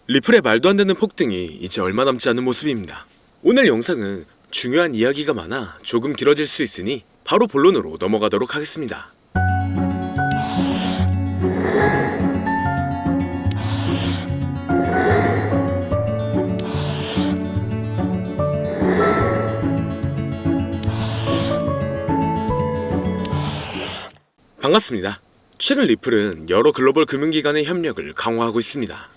리플의 말도 안 되는 폭등이 이제 얼마 남지 않은 모습입니다. 오늘 영상은 중요한 이야기가 많아 조금 길어질 수 있으니 바로 본론으로 넘어가도록 하겠습니다. 반갑습니다. 최근 리플은 여러 글로벌 금융기관의 협력을 강화하고 있습니다.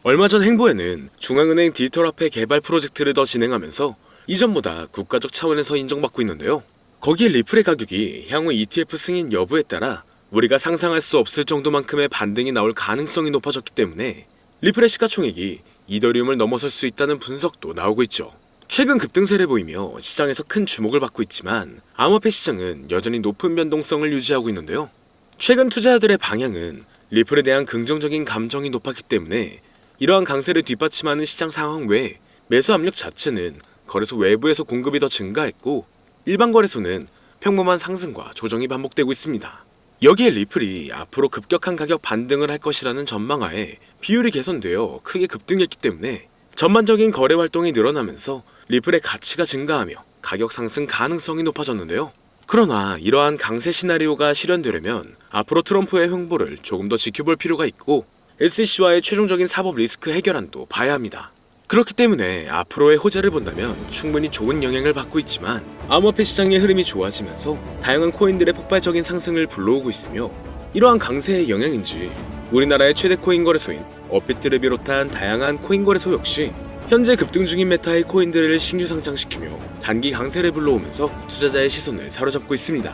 얼마 전 행보에는 중앙은행 디지털화폐 개발 프로젝트를 더 진행하면서 이전보다 국가적 차원에서 인정받고 있는데요. 거기에 리플의 가격이 향후 ETF 승인 여부에 따라 우리가 상상할 수 없을 정도만큼의 반등이 나올 가능성이 높아졌기 때문에 리플의 시가총액이 이더리움을 넘어설 수 있다는 분석도 나오고 있죠. 최근 급등세를 보이며 시장에서 큰 주목을 받고 있지만 암호화폐 시장은 여전히 높은 변동성을 유지하고 있는데요. 최근 투자자들의 방향은 리플에 대한 긍정적인 감정이 높았기 때문에 이러한 강세를 뒷받침하는 시장 상황 외에 매수 압력 자체는 거래소 외부에서 공급이 더 증가했고 일반 거래소는 평범한 상승과 조정이 반복되고 있습니다. 여기에 리플이 앞으로 급격한 가격 반등을 할 것이라는 전망하에 비율이 개선되어 크게 급등했기 때문에 전반적인 거래 활동이 늘어나면서 리플의 가치가 증가하며 가격 상승 가능성이 높아졌는데요. 그러나 이러한 강세 시나리오가 실현되려면 앞으로 트럼프의 횡보를 조금 더 지켜볼 필요가 있고 SEC와의 최종적인 사법 리스크 해결안도 봐야 합니다. 그렇기 때문에 앞으로의 호재를 본다면 충분히 좋은 영향을 받고 있지만 암호화폐 시장의 흐름이 좋아지면서 다양한 코인들의 폭발적인 상승을 불러오고 있으며 이러한 강세의 영향인지 우리나라의 최대 코인 거래소인 업비트를 비롯한 다양한 코인 거래소 역시 현재 급등 중인 메타의 코인들을 신규 상장시키며 단기 강세를 불러오면서 투자자의 시선을 사로잡고 있습니다.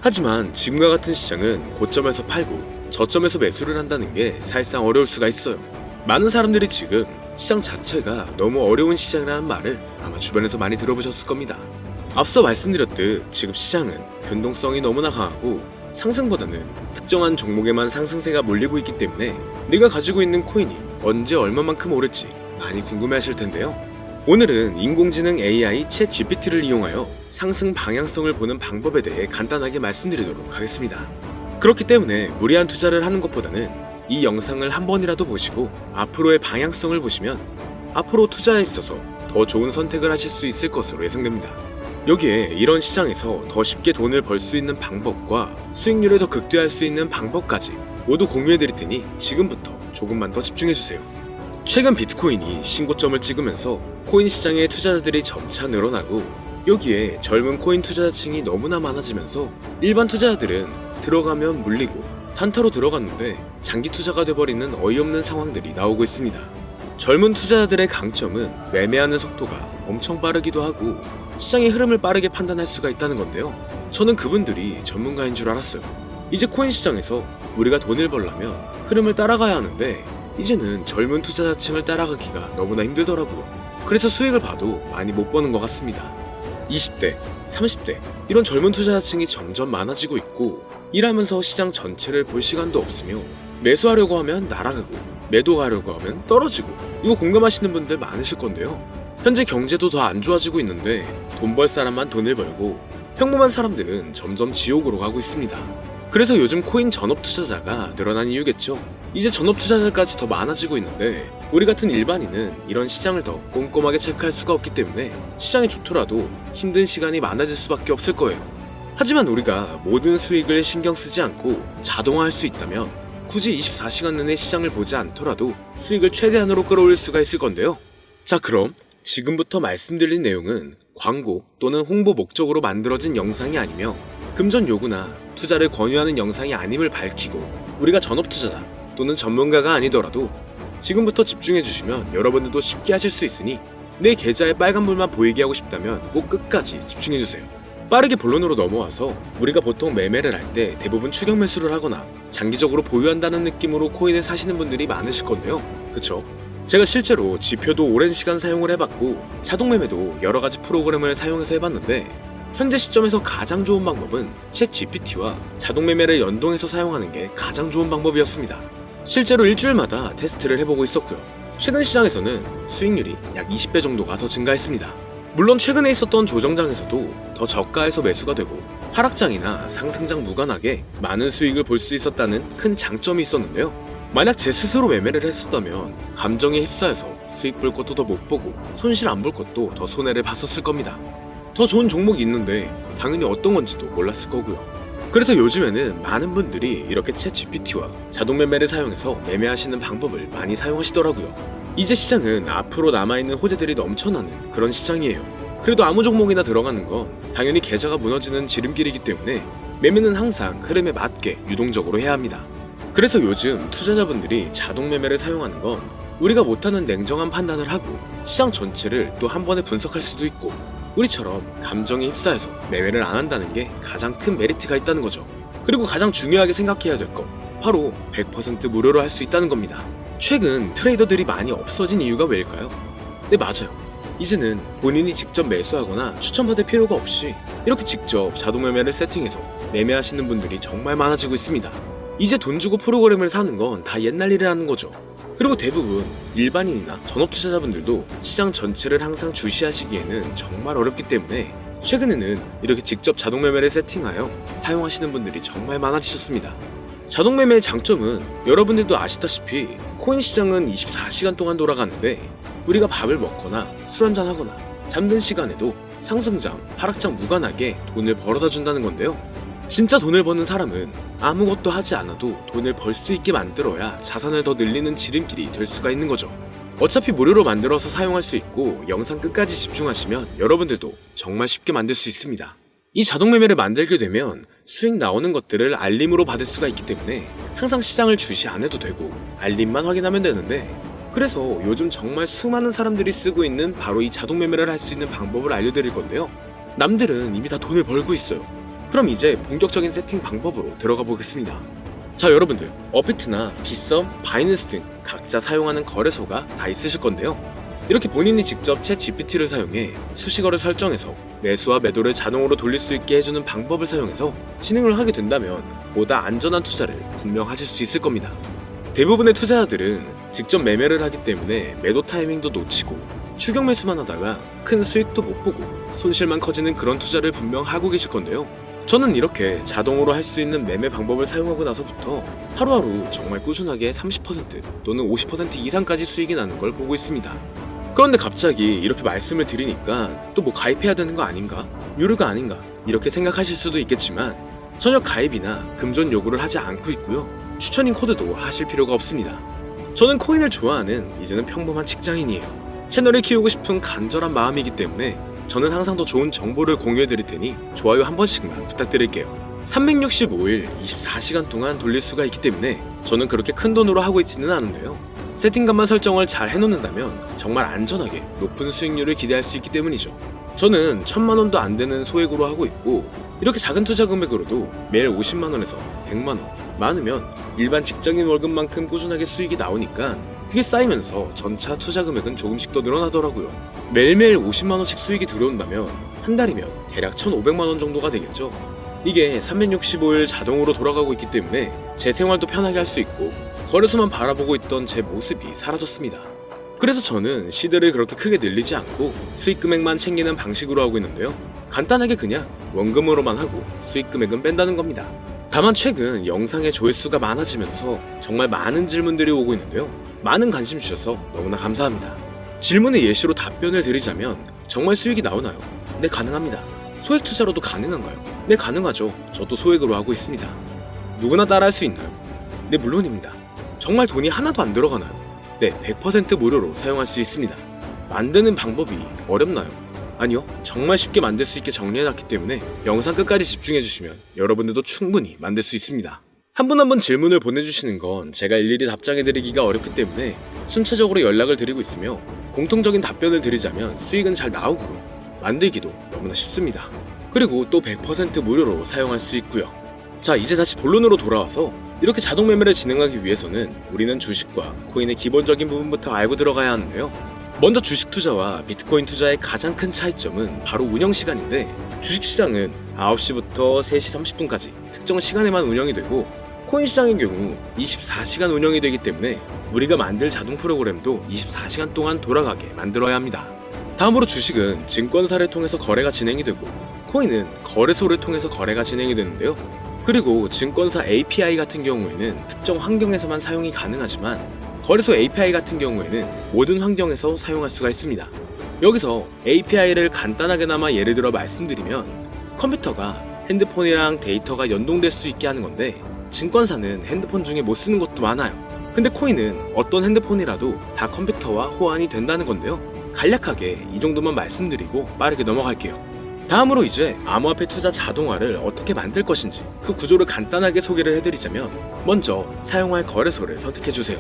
하지만 지금과 같은 시장은 고점에서 팔고 저점에서 매수를 한다는 게 사실상 어려울 수가 있어요. 많은 사람들이 지금 시장 자체가 너무 어려운 시장이라는 말을 아마 주변에서 많이 들어보셨을 겁니다. 앞서 말씀드렸듯 지금 시장은 변동성이 너무나 강하고 상승보다는 특정한 종목에만 상승세가 몰리고 있기 때문에 내가 가지고 있는 코인이 언제 얼마만큼 오를지 많이 궁금해하실 텐데요. 오늘은 인공지능 AI 챗 GPT를 이용하여 상승 방향성을 보는 방법에 대해 간단하게 말씀드리도록 하겠습니다. 그렇기 때문에 무리한 투자를 하는 것보다는 이 영상을 한 번이라도 보시고 앞으로의 방향성을 보시면 앞으로 투자에 있어서 더 좋은 선택을 하실 수 있을 것으로 예상됩니다. 여기에 이런 시장에서 더 쉽게 돈을 벌 수 있는 방법과 수익률을 더 극대화할 수 있는 방법까지 모두 공유해드릴 테니 지금부터 조금만 더 집중해주세요. 최근 비트코인이 신고점을 찍으면서 코인 시장의 투자자들이 점차 늘어나고 여기에 젊은 코인 투자자층이 너무나 많아지면서 일반 투자자들은 들어가면 물리고 단타로 들어갔는데 장기 투자가 돼버리는 어이없는 상황들이 나오고 있습니다. 젊은 투자자들의 강점은 매매하는 속도가 엄청 빠르기도 하고 시장의 흐름을 빠르게 판단할 수가 있다는 건데요. 저는 그분들이 전문가인 줄 알았어요. 이제 코인 시장에서 우리가 돈을 벌려면 흐름을 따라가야 하는데 이제는 젊은 투자자층을 따라가기가 너무나 힘들더라고요. 그래서 수익을 봐도 많이 못 버는 것 같습니다. 20대, 30대 이런 젊은 투자자층이 점점 많아지고 있고 일하면서 시장 전체를 볼 시간도 없으며 매수하려고 하면 날아가고 매도하려고 하면 떨어지고 이거 공감하시는 분들 많으실 건데요. 현재 경제도 더 안 좋아지고 있는데 돈 벌 사람만 돈을 벌고 평범한 사람들은 점점 지옥으로 가고 있습니다. 그래서 요즘 코인 전업 투자자가 늘어난 이유겠죠. 이제 전업 투자자까지 더 많아지고 있는데 우리 같은 일반인은 이런 시장을 더 꼼꼼하게 체크할 수가 없기 때문에 시장이 좋더라도 힘든 시간이 많아질 수밖에 없을 거예요. 하지만 우리가 모든 수익을 신경 쓰지 않고 자동화할 수 있다면 굳이 24시간 내내 시장을 보지 않더라도 수익을 최대한으로 끌어올릴 수가 있을 건데요. 자, 그럼 지금부터 말씀드린 내용은 광고 또는 홍보 목적으로 만들어진 영상이 아니며 금전 요구나 투자를 권유하는 영상이 아님을 밝히고 우리가 전업 투자자 또는 전문가가 아니더라도 지금부터 집중해주시면 여러분들도 쉽게 하실 수 있으니 내 계좌에 빨간불만 보이게 하고 싶다면 꼭 끝까지 집중해주세요. 빠르게 본론으로 넘어와서 우리가 보통 매매를 할 때 대부분 추격 매수를 하거나 장기적으로 보유한다는 느낌으로 코인을 사시는 분들이 많으실 건데요. 그쵸? 제가 실제로 지표도 오랜 시간 사용을 해봤고 자동 매매도 여러 가지 프로그램을 사용해서 해봤는데 현재 시점에서 가장 좋은 방법은 챗 GPT와 자동 매매를 연동해서 사용하는 게 가장 좋은 방법이었습니다. 실제로 일주일마다 테스트를 해보고 있었고요. 최근 시장에서는 수익률이 약 20배 정도가 더 증가했습니다. 물론 최근에 있었던 조정장에서도 더 저가에서 매수가 되고 하락장이나 상승장 무관하게 많은 수익을 볼 수 있었다는 큰 장점이 있었는데요. 만약 제 스스로 매매를 했었다면 감정에 휩싸여서 수익 볼 것도 더 못 보고 손실 안 볼 것도 더 손해를 봤었을 겁니다. 더 좋은 종목이 있는데 당연히 어떤 건지도 몰랐을 거고요. 그래서 요즘에는 많은 분들이 이렇게 챗 GPT와 자동 매매를 사용해서 매매하시는 방법을 많이 사용하시더라고요. 이제 시장은 앞으로 남아있는 호재들이 넘쳐나는 그런 시장이에요. 그래도 아무 종목이나 들어가는 건 당연히 계좌가 무너지는 지름길이기 때문에 매매는 항상 흐름에 맞게 유동적으로 해야 합니다. 그래서 요즘 투자자분들이 자동 매매를 사용하는 건 우리가 못하는 냉정한 판단을 하고 시장 전체를 또 한 번에 분석할 수도 있고 우리처럼 감정에 휩싸여서 매매를 안 한다는 게 가장 큰 메리트가 있다는 거죠. 그리고 가장 중요하게 생각해야 될 건 바로 100% 무료로 할 수 있다는 겁니다. 최근 트레이더들이 많이 없어진 이유가 왜일까요? 네, 맞아요. 이제는 본인이 직접 매수하거나 추천받을 필요가 없이 이렇게 직접 자동 매매를 세팅해서 매매하시는 분들이 정말 많아지고 있습니다. 이제 돈 주고 프로그램을 사는 건 다 옛날 일이라는 거죠. 그리고 대부분 일반인이나 전업 투자자분들도 시장 전체를 항상 주시하시기에는 정말 어렵기 때문에 최근에는 이렇게 직접 자동 매매를 세팅하여 사용하시는 분들이 정말 많아지셨습니다. 자동 매매의 장점은 여러분들도 아시다시피 코인 시장은 24시간 동안 돌아가는데 우리가 밥을 먹거나 술 한잔 하거나 잠든 시간에도 상승장, 하락장 무관하게 돈을 벌어다 준다는 건데요. 진짜 돈을 버는 사람은 아무것도 하지 않아도 돈을 벌 수 있게 만들어야 자산을 더 늘리는 지름길이 될 수가 있는 거죠. 어차피 무료로 만들어서 사용할 수 있고 영상 끝까지 집중하시면 여러분들도 정말 쉽게 만들 수 있습니다. 이 자동 매매를 만들게 되면 수익 나오는 것들을 알림으로 받을 수가 있기 때문에 항상 시장을 주시 안 해도 되고 알림만 확인하면 되는데, 그래서 요즘 정말 수많은 사람들이 쓰고 있는 바로 이 자동 매매를 할 수 있는 방법을 알려드릴 건데요. 남들은 이미 다 돈을 벌고 있어요. 그럼 이제 본격적인 세팅 방법으로 들어가 보겠습니다. 자, 여러분들 업비트나 빗썸, 바이낸스 등 각자 사용하는 거래소가 다 있으실 건데요. 이렇게 본인이 직접 챗 GPT를 사용해 수식어를 설정해서 매수와 매도를 자동으로 돌릴 수 있게 해주는 방법을 사용해서 진행을 하게 된다면 보다 안전한 투자를 분명 하실 수 있을 겁니다. 대부분의 투자자들은 직접 매매를 하기 때문에 매도 타이밍도 놓치고 추격 매수만 하다가 큰 수익도 못 보고 손실만 커지는 그런 투자를 분명 하고 계실 건데요. 저는 이렇게 자동으로 할 수 있는 매매 방법을 사용하고 나서부터 하루하루 정말 꾸준하게 30% 또는 50% 이상까지 수익이 나는 걸 보고 있습니다. 그런데 갑자기 이렇게 말씀을 드리니까 또 뭐 가입해야 되는 거 아닌가? 유료가 아닌가? 이렇게 생각하실 수도 있겠지만 전혀 가입이나 금전 요구를 하지 않고 있고요. 추천인 코드도 하실 필요가 없습니다. 저는 코인을 좋아하는 이제는 평범한 직장인이에요. 채널을 키우고 싶은 간절한 마음이기 때문에 저는 항상 더 좋은 정보를 공유해드릴 테니 좋아요 한 번씩만 부탁드릴게요. 365일 24시간 동안 돌릴 수가 있기 때문에 저는 그렇게 큰 돈으로 하고 있지는 않은데요. 세팅값만 설정을 잘 해놓는다면 정말 안전하게 높은 수익률을 기대할 수 있기 때문이죠. 저는 1000만원도 안 되는 소액으로 하고 있고 이렇게 작은 투자 금액으로도 매일 50만원에서 100만원, 많으면 일반 직장인 월급만큼 꾸준하게 수익이 나오니까 그게 쌓이면서 전차 투자 금액은 조금씩 더 늘어나더라고요. 매일매일 50만원씩 수익이 들어온다면 한 달이면 대략 1500만원 정도가 되겠죠. 이게 365일 자동으로 돌아가고 있기 때문에 제 생활도 편하게 할 수 있고 거래소만 바라보고 있던 제 모습이 사라졌습니다. 그래서 저는 시드를 그렇게 크게 늘리지 않고 수익 금액만 챙기는 방식으로 하고 있는데요. 간단하게 그냥 원금으로만 하고 수익 금액은 뺀다는 겁니다. 다만 최근 영상의 조회수가 많아지면서 정말 많은 질문들이 오고 있는데요. 많은 관심 주셔서 너무나 감사합니다. 질문의 예시로 답변을 드리자면 정말 수익이 나오나요? 네, 가능합니다. 소액 투자로도 가능한가요? 네, 가능하죠. 저도 소액으로 하고 있습니다. 누구나 따라할 수 있나요? 네, 물론입니다. 정말 돈이 하나도 안 들어가나요? 네, 100% 무료로 사용할 수 있습니다. 만드는 방법이 어렵나요? 아니요, 정말 쉽게 만들 수 있게 정리해놨기 때문에 영상 끝까지 집중해주시면 여러분들도 충분히 만들 수 있습니다. 한 분 한 분 질문을 보내주시는 건 제가 일일이 답장해드리기가 어렵기 때문에 순차적으로 연락을 드리고 있으며 공통적인 답변을 드리자면 수익은 잘 나오고요. 만들기도 너무나 쉽습니다. 그리고 또 100% 무료로 사용할 수 있고요. 자, 이제 다시 본론으로 돌아와서 이렇게 자동 매매를 진행하기 위해서는 우리는 주식과 코인의 기본적인 부분부터 알고 들어가야 하는데요. 먼저 주식 투자와 비트코인 투자의 가장 큰 차이점은 바로 운영 시간인데, 주식시장은 9시부터 3시 30분까지 특정 시간에만 운영이 되고 코인 시장의 경우 24시간 운영이 되기 때문에 우리가 만들 자동 프로그램도 24시간 동안 돌아가게 만들어야 합니다. 다음으로 주식은 증권사를 통해서 거래가 진행이 되고 코인은 거래소를 통해서 거래가 진행이 되는데요. 그리고 증권사 API 같은 경우에는 특정 환경에서만 사용이 가능하지만 거래소 API 같은 경우에는 모든 환경에서 사용할 수가 있습니다. 여기서 API를 간단하게나마 예를 들어 말씀드리면 컴퓨터가 핸드폰이랑 데이터가 연동될 수 있게 하는 건데 증권사는 핸드폰 중에 못 쓰는 것도 많아요. 근데 코인은 어떤 핸드폰이라도 다 컴퓨터와 호환이 된다는 건데요. 간략하게 이 정도만 말씀드리고 빠르게 넘어갈게요. 다음으로 이제 암호화폐 투자 자동화를 어떻게 만들 것인지 그 구조를 간단하게 소개를 해드리자면 먼저 사용할 거래소를 선택해주세요.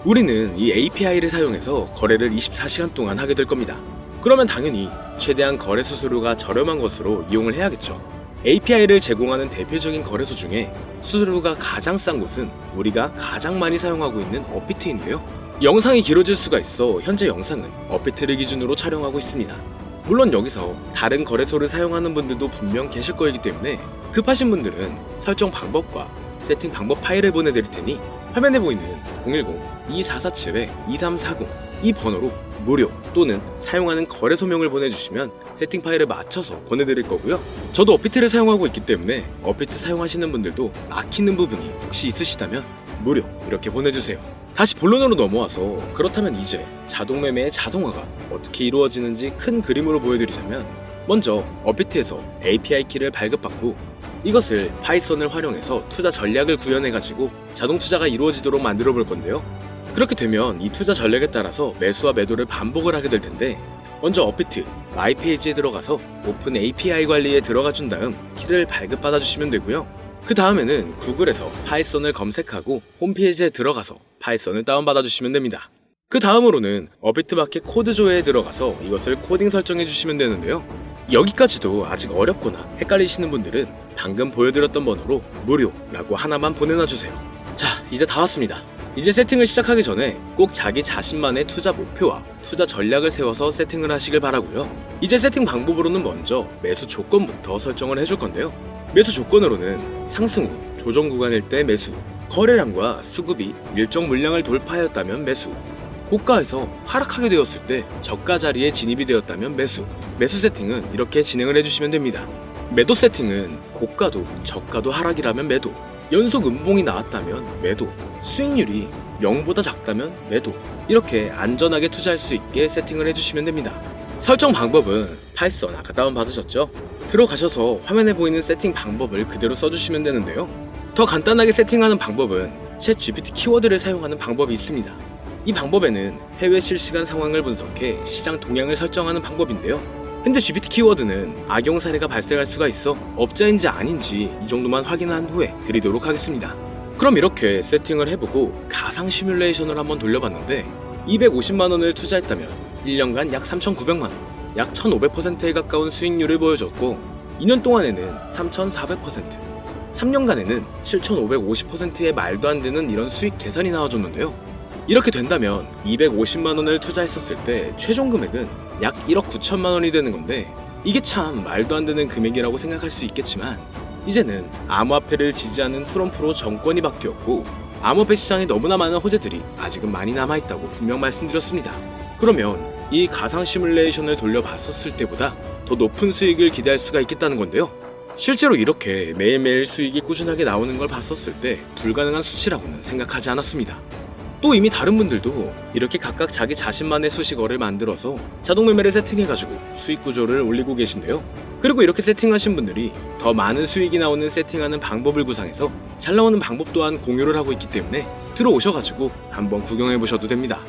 우리는 이 API를 사용해서 거래를 24시간 동안 하게 될 겁니다. 그러면 당연히 최대한 거래 수수료가 저렴한 것으로 이용을 해야겠죠. API를 제공하는 대표적인 거래소 중에 수수료가 가장 싼 곳은 우리가 가장 많이 사용하고 있는 업비트인데요. 영상이 길어질 수가 있어 현재 영상은 업비트를 기준으로 촬영하고 있습니다. 물론 여기서 다른 거래소를 사용하는 분들도 분명 계실 거이기 때문에 급하신 분들은 설정 방법과 세팅 방법 파일을 보내드릴 테니 화면에 보이는 010-2447-2340 이 번호로 무료 또는 사용하는 거래소명을 보내주시면 세팅 파일을 맞춰서 보내드릴 거고요. 저도 업비트를 사용하고 있기 때문에 업비트 사용하시는 분들도 막히는 부분이 혹시 있으시다면 무료 이렇게 보내주세요. 다시 본론으로 넘어와서 그렇다면 이제 자동매매의 자동화가 어떻게 이루어지는지 큰 그림으로 보여드리자면 먼저 업비트에서 API 키를 발급받고 이것을 파이썬을 활용해서 투자 전략을 구현해가지고 자동 투자가 이루어지도록 만들어 볼 건데요. 그렇게 되면 이 투자 전략에 따라서 매수와 매도를 반복을 하게 될 텐데 먼저 업비트 마이 페이지에 들어가서 오픈 API 관리에 들어가 준 다음 키를 발급받아 주시면 되고요. 그 다음에는 구글에서 파이썬을 검색하고 홈페이지에 들어가서 파이썬을 다운받아 주시면 됩니다. 그 다음으로는 업비트 마켓 코드 조회에 들어가서 이것을 코딩 설정해 주시면 되는데요. 여기까지도 아직 어렵거나 헷갈리시는 분들은 방금 보여드렸던 번호로 무료라고 하나만 보내놔 주세요. 자, 이제 다 왔습니다. 이제 세팅을 시작하기 전에 꼭 자기 자신만의 투자 목표와 투자 전략을 세워서 세팅을 하시길 바라고요. 이제 세팅 방법으로는 먼저 매수 조건부터 설정을 해줄 건데요. 매수 조건으로는 상승 후 조정 구간일 때 매수, 거래량과 수급이 일정 물량을 돌파하였다면 매수, 고가에서 하락하게 되었을 때 저가 자리에 진입이 되었다면 매수 세팅은 이렇게 진행을 해주시면 됩니다. 매도 세팅은 고가도 저가도 하락이라면 매도, 연속 음봉이 나왔다면 매도, 수익률이 0보다 작다면 매도, 이렇게 안전하게 투자할 수 있게 세팅을 해주시면 됩니다. 설정 방법은 파이썬 아까 다운받으셨죠? 들어가셔서 화면에 보이는 세팅 방법을 그대로 써주시면 되는데요. 더 간단하게 세팅하는 방법은 챗 GPT 키워드를 사용하는 방법이 있습니다. 이 방법에는 해외 실시간 상황을 분석해 시장 동향을 설정하는 방법인데요. 현재 GPT 키워드는 악용 사례가 발생할 수가 있어 업자인지 아닌지 이 정도만 확인한 후에 드리도록 하겠습니다. 그럼 이렇게 세팅을 해보고 가상 시뮬레이션을 한번 돌려봤는데 250만원을 투자했다면 1년간 약 3,900만원, 약 1,500%에 가까운 수익률을 보여줬고 2년 동안에는 3,400%, 3년간에는 7,550%의 말도 안 되는 이런 수익 계산이 나와줬는데요. 이렇게 된다면 250만원을 투자했었을 때 최종 금액은 약 1억 9천만원이 되는 건데 이게 참 말도 안 되는 금액이라고 생각할 수 있겠지만 이제는 암호화폐를 지지하는 트럼프로 정권이 바뀌었고 암호화폐 시장에 너무나 많은 호재들이 아직은 많이 남아있다고 분명 말씀드렸습니다. 그러면 이 가상 시뮬레이션을 돌려봤었을 때보다 더 높은 수익을 기대할 수가 있겠다는 건데요. 실제로 이렇게 매일매일 수익이 꾸준하게 나오는 걸 봤었을 때 불가능한 수치라고는 생각하지 않았습니다. 또 이미 다른 분들도 이렇게 각각 자기 자신만의 수식어를 만들어서 자동 매매를 세팅해가지고 수익 구조를 올리고 계신데요. 그리고 이렇게 세팅하신 분들이 더 많은 수익이 나오는 세팅하는 방법을 구상해서 잘 나오는 방법 또한 공유를 하고 있기 때문에 들어오셔가지고 한번 구경해보셔도 됩니다.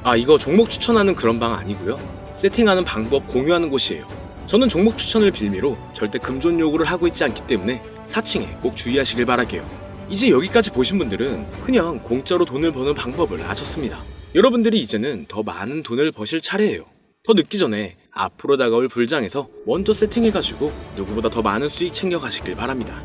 아, 이거 종목 추천하는 그런 방 아니고요. 세팅하는 방법 공유하는 곳이에요. 저는 종목 추천을 빌미로 절대 금전 요구를 하고 있지 않기 때문에 4층에 꼭 주의하시길 바랄게요. 이제 여기까지 보신 분들은 그냥 공짜로 돈을 버는 방법을 아셨습니다. 여러분들이 이제는 더 많은 돈을 버실 차례예요. 더 늦기 전에 앞으로 다가올 불장에서 먼저 세팅해가지고 누구보다 더 많은 수익 챙겨가시길 바랍니다.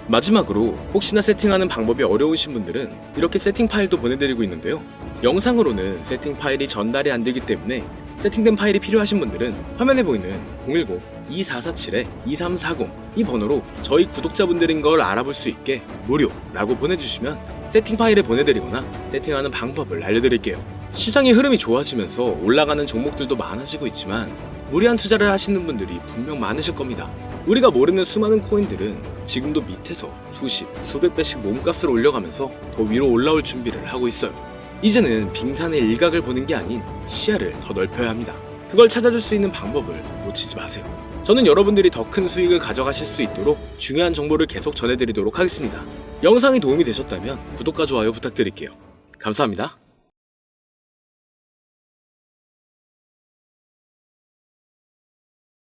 마지막으로 혹시나 세팅하는 방법이 어려우신 분들은 이렇게 세팅 파일도 보내드리고 있는데요. 영상으로는 세팅 파일이 전달이 안 되기 때문에 세팅된 파일이 필요하신 분들은 화면에 보이는 010-2447-2340 이 번호로 저희 구독자분들인 걸 알아볼 수 있게 무료라고 보내주시면 세팅 파일을 보내드리거나 세팅하는 방법을 알려드릴게요. 시장의 흐름이 좋아지면서 올라가는 종목들도 많아지고 있지만 무리한 투자를 하시는 분들이 분명 많으실 겁니다. 우리가 모르는 수많은 코인들은 지금도 밑에서 수십, 수백 배씩 몸값을 올려가면서 더 위로 올라올 준비를 하고 있어요. 이제는 빙산의 일각을 보는 게 아닌 시야를 더 넓혀야 합니다. 그걸 찾아줄 수 있는 방법을 놓치지 마세요. 저는 여러분들이 더 큰 수익을 가져가실 수 있도록 중요한 정보를 계속 전해드리도록 하겠습니다. 영상이 도움이 되셨다면 구독과 좋아요 부탁드릴게요. 감사합니다.